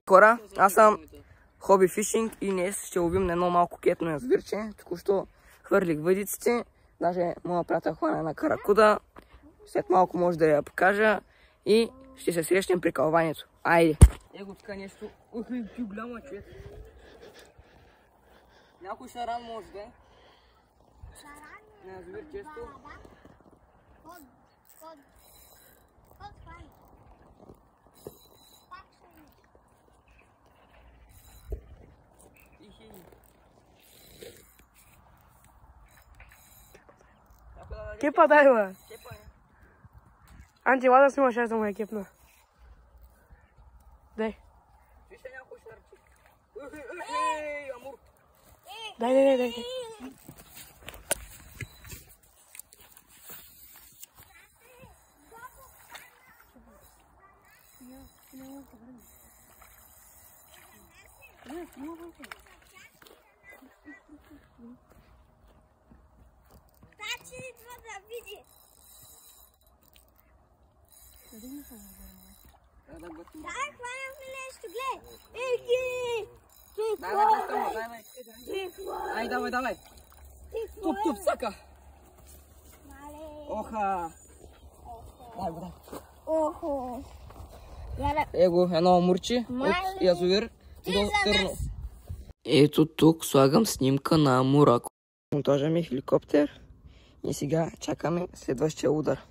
Хора, аз съм Хоби Фишинг и днес ще ловим на едно малко кетно язовирче. Току-що хвърлих въдиците, даже моя приятел хвана една каракуда. След малко може да я покажа и ще се срещнем при кълването. Айде! Его така нещо. Ох, ти голяма човек. Някой шаран може да е? На язовир често. Кепа дай, бе. Анти, ела да снимаш, аз да му я кепна. Дай. Дай. Тачи идва да види. Дай, хванахме нещо, гледай. Еги! Ай, давай. Туп, сака. Оха. Дай го, дай. Охо. Его, едно амурче от язовир до Търново. Ето тук слагам снимка на амура. Монтажа ми хеликоптер и сега чакаме следващия удар.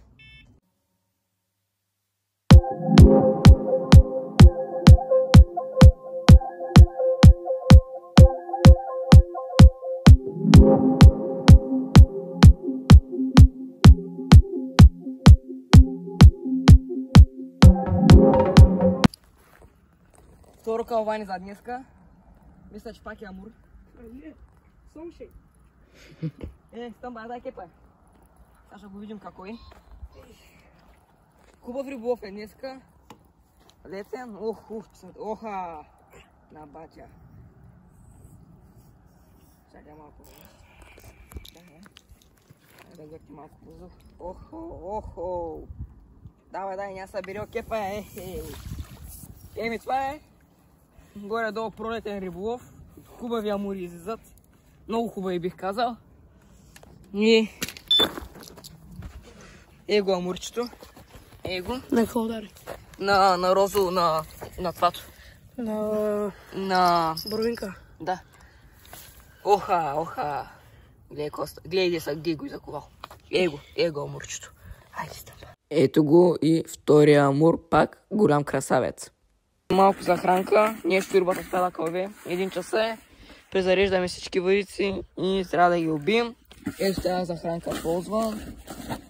Второ кълване за днеска. Мисля, че пак е амур. Не, слушай. Стъмба, дай кепа. Сега ще го видим какво е. Хубав риболов е днеска. Летен. Оха. На батя. Чакай малко. Да гърти малко въздух. Охо. Давай, няма съберил кепа. Еми, това е горе-долу пролетен риболов. Хубави амури излизат. Много хубави бих казал. И его амурчето. Его. На какво удари? На розово, на твато. На Борвинка. Да. Оха. Гледай са, где го изаковал. Его амурчето. Хайде стъпа. Ето го и втория амур, пак голям красавец. Малко захранка, нещо рибата успя да кълве. 1 час е, презареждаме всички въдици и трябва да ги убием. Ето тази захранка ползвам.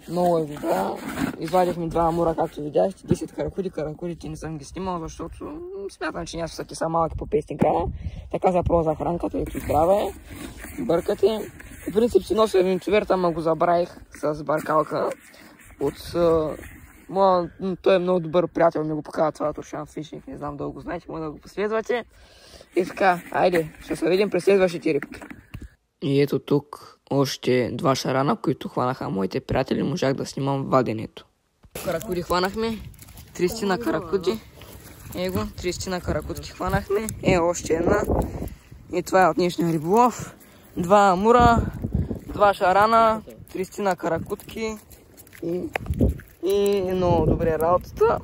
Много е добра. Извадихме 2 амура, както видяхте, 10 каракуди. Каракудите не съм ги снимал, защото смятам, че някакви са малки по 500 грама. Така за про захранката, ето здраве е. Бъркате. В принцип си нося винцовер, ама го забравих с баркалка от... Той е много добър приятел, ми го показва това Туршан Фишинг, не знам дълго знаете, може да го последвате. И така, айде, ще се видим през следващите рибки. И ето тук още 2 шарана, които хванаха моите приятели, можах да снимам ваденето. Каракуди хванахме, 30 на каракуди. Его, 30 на каракудки хванахме. Още една. И това е от днешния риболов. 2 амура, 2 шарана, 30 на каракудки. И много добре работата.